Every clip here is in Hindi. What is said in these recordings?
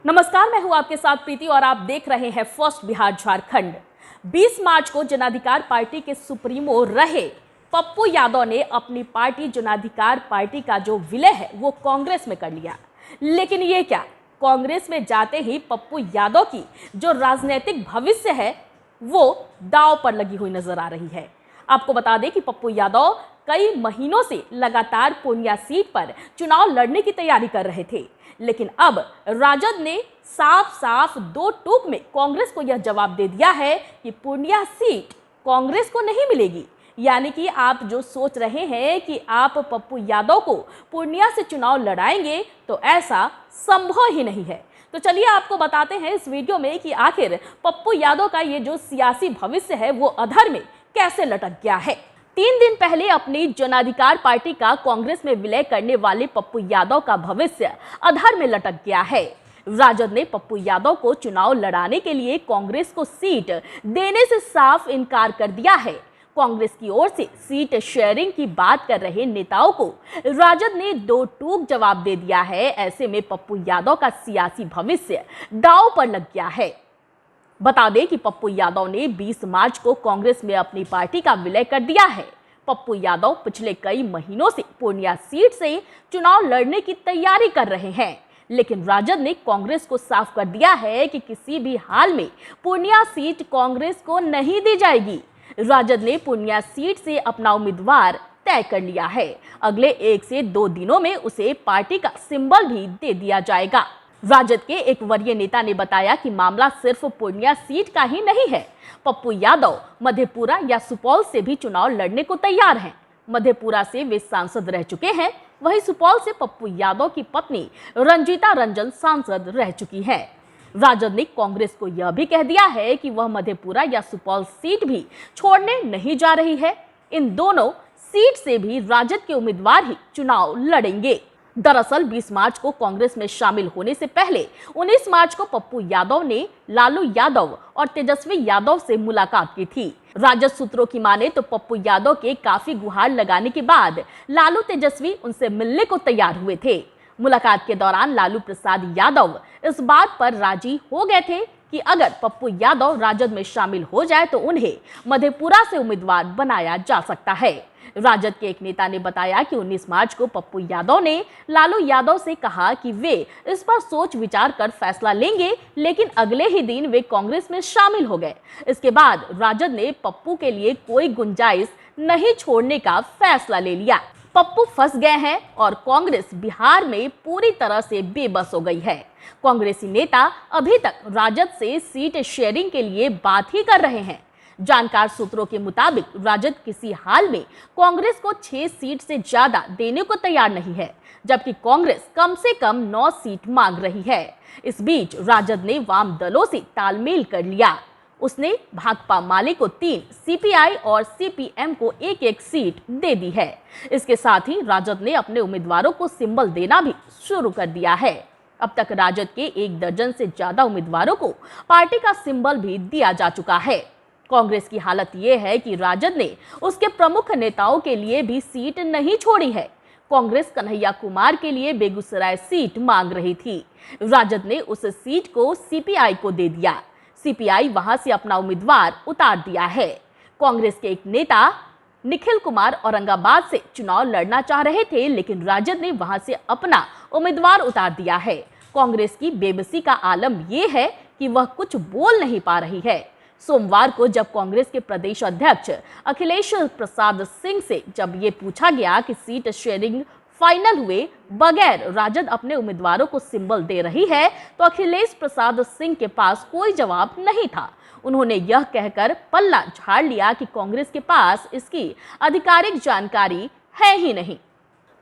नमस्कार, मैं हूं आपके साथ प्रीति और आप देख रहे हैं फर्स्ट बिहार झारखंड। 20 मार्च को जनाधिकार पार्टी के सुप्रीमो रहे पप्पू यादव ने अपनी पार्टी जनाधिकार पार्टी का जो विलय है वो कांग्रेस में कर लिया। लेकिन ये क्या, कांग्रेस में जाते ही पप्पू यादव की जो राजनीतिक भविष्य है वो दांव पर लगी हुई नजर आ रही है। आपको बता दें कि पप्पू यादव कई महीनों से लगातार पूर्णिया सीट पर चुनाव लड़ने की तैयारी कर रहे थे, लेकिन अब राजद ने साफ साफ दो टूक में कांग्रेस को यह जवाब दे दिया है कि पूर्णिया सीट कांग्रेस को नहीं मिलेगी। यानी कि आप जो सोच रहे हैं कि आप पप्पू यादव को पूर्णिया से चुनाव लड़ाएंगे तो ऐसा संभव ही नहीं है। तो चलिए आपको बताते हैं इस वीडियो में कि आखिर पप्पू यादव का ये जो सियासी भविष्य है वो अधर में कैसे लटक गया है। 3 दिन पहले अपनी जनाधिकार पार्टी का कांग्रेस में विलय करने वाले पप्पू यादव का भविष्य अधर में लटक गया है। राजद ने पप्पू यादव को चुनाव लड़ाने के लिए कांग्रेस को सीट देने से साफ इनकार कर दिया है। कांग्रेस की ओर से सीट शेयरिंग की बात कर रहे नेताओं को राजद ने दो टूक जवाब दे दिया है। ऐसे में पप्पू यादव का सियासी भविष्य दांव पर लग गया है। बता दें कि पप्पू यादव ने 20 मार्च को कांग्रेस में अपनी पार्टी का विलय कर दिया है। पप्पू यादव पिछले कई महीनों से पूर्णिया सीट से चुनाव लड़ने की तैयारी कर रहे हैं, लेकिन राजद ने कांग्रेस को साफ कर दिया है कि किसी भी हाल में पूर्णिया सीट कांग्रेस को नहीं दी जाएगी। राजद ने पूर्णिया सीट से अपना उम्मीदवार तय कर लिया है। अगले 1 से 2 दिनों में उसे पार्टी का सिंबल भी दे दिया जाएगा। राजद के एक वरीय नेता ने बताया कि मामला सिर्फ पूर्णिया सीट का ही नहीं है। पप्पू यादव मधेपुरा या सुपौल से भी चुनाव लड़ने को तैयार हैं। मधेपुरा से वे सांसद रह चुके हैं, वहीं सुपौल से पप्पू यादव की पत्नी रंजीता रंजन सांसद रह चुकी हैं। राजद ने कांग्रेस को यह भी कह दिया है कि वह मधेपुरा या सुपौल सीट भी छोड़ने नहीं जा रही है। इन दोनों सीट से भी राजद के उम्मीदवार ही चुनाव लड़ेंगे। दरअसल 20 मार्च को कांग्रेस में शामिल होने से पहले 19 मार्च को पप्पू यादव ने लालू यादव और तेजस्वी यादव से मुलाकात की थी। राजद सूत्रों की माने तो पप्पू यादव के काफी गुहार लगाने के बाद लालू तेजस्वी उनसे मिलने को तैयार हुए थे। मुलाकात के दौरान लालू प्रसाद यादव इस बात पर राजी हो गए थे कि अगर पप्पू यादव राजद में शामिल हो जाए तो उन्हें मधेपुरा से उम्मीदवार बनाया जा सकता है। राजद के एक नेता ने बताया कि 19 मार्च को पप्पू यादव ने लालू यादव से कहा कि वे इस पर सोच विचार कर फैसला लेंगे, लेकिन अगले ही दिन वे कांग्रेस में शामिल हो गए। इसके बाद राजद ने पप्पू के लिए कोई गुंजाइश नहीं छोड़ने का फैसला ले लिया। पप्पू फंस गए हैं और कांग्रेस बिहार में पूरी तरह से बेबस हो गई है। कांग्रेसी नेता अभी तक राजद से सीट शेयरिंग के लिए बात ही कर रहे हैं। जानकार सूत्रों के मुताबिक राजद किसी हाल में कांग्रेस को 6 सीट से ज्यादा देने को तैयार नहीं है, जबकि कांग्रेस कम से कम 9 सीट मांग रही है। इस बीच राजद ने वाम दलों से तालमेल कर लिया। उसने भाकपा माले को 3, सीपीआई और सीपीएम को 1-1 सीट दे दी है। इसके साथ ही राजद ने अपने उम्मीदवारों को सिंबल देना भी शुरू कर दिया है। अब तक राजद के 1 दर्जन से ज्यादा उम्मीदवारों को पार्टी का सिंबल भी दिया जा चुका है। कांग्रेस की हालत यह है कि राजद ने उसके प्रमुख नेताओं के लिए भी सीट नहीं छोड़ी है। कांग्रेस कन्हैया कुमार के लिए बेगूसराय सीट मांग रही थी। राजद ने उस सीट को सीपीआई को दे दिया। सीपीआई वहां से अपना उम्मीदवार उतार दिया है। कांग्रेस के एक नेता निखिल कुमार औरंगाबाद से चुनाव लड़ना चाह रहे थे, लेकिन राजद ने वहां से अपना उम्मीदवार उतार दिया है। कांग्रेस की बेबसी का आलम यह है कि वह कुछ बोल नहीं पा रही है। सोमवार को जब कांग्रेस के प्रदेश अध्यक्ष अखिलेश प्रसाद सिंह से जब ये पूछा गया कि सीट शेयरिंग फाइनल हुए बगैर राजद अपने उम्मीदवारों को सिंबल दे रही है, तो अखिलेश प्रसाद सिंह के पास कोई जवाब नहीं था। उन्होंने यह कहकर पल्ला झाड़ लिया कि कांग्रेस के पास इसकी आधिकारिक जानकारी है ही नहीं।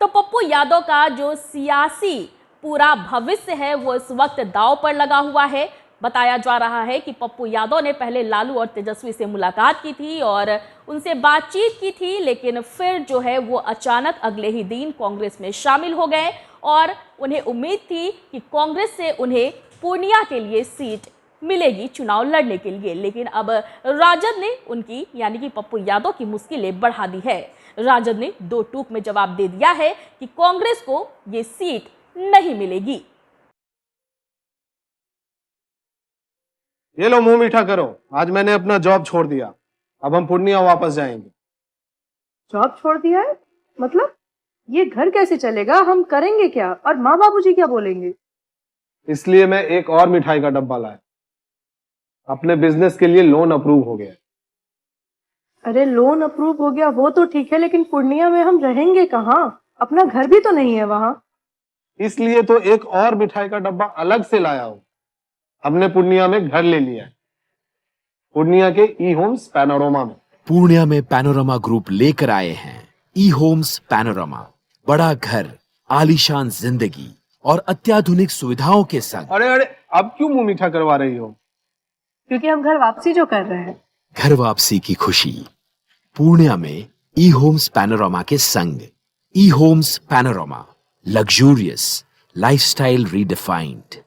तो पप्पू यादव का जो सियासी पूरा भविष्य है वो इस वक्त दांव पर लगा हुआ है। बताया जा रहा है कि पप्पू यादव ने पहले लालू और तेजस्वी से मुलाकात की थी और उनसे बातचीत की थी, लेकिन फिर जो है वो अचानक अगले ही दिन कांग्रेस में शामिल हो गए और उन्हें उम्मीद थी कि कांग्रेस से उन्हें पूर्णिया के लिए सीट मिलेगी चुनाव लड़ने के लिए। लेकिन अब राजद ने उनकी यानी कि पप्पू यादव की मुश्किलें बढ़ा दी है। राजद ने दो टूक में जवाब दे दिया है कि कांग्रेस को ये सीट नहीं मिलेगी। ये लो मुंह मीठा करो, आज मैंने अपना जॉब छोड़ दिया, अब हम पूर्णिया वापस जाएंगे। जॉब छोड़ दिया है? मतलब ये घर कैसे चलेगा? हम करेंगे क्या? और माँ बाबूजी क्या बोलेंगे? इसलिए मैं एक और मिठाई का डब्बा लाया। अपने बिजनेस के लिए लोन अप्रूव हो गया। अरे लोन अप्रूव हो गया वो तो ठीक है, लेकिन पूर्णिया में हम रहेंगे कहाँ? अपना घर भी तो नहीं है वहाँ। इसलिए तो एक और मिठाई का डब्बा अलग से लाया हूं। हमने पूर्णिया में घर ले लिया है, पूर्णिया के ई होम्स पैनोरमा में। पूर्णिया में पैनोरमा ग्रुप लेकर आए हैं ई होम्स पैनोरमा। बड़ा घर, आलीशान जिंदगी और अत्याधुनिक सुविधाओं के संग। अरे अरे, अब क्यों मुंह मीठा करवा रही हो? क्योंकि हम घर वापसी जो कर रहे हैं। घर वापसी की खुशी पूर्णिया में ई होम्स पैनोरमा के संग। E Homes Panorama, luxurious lifestyle redefined.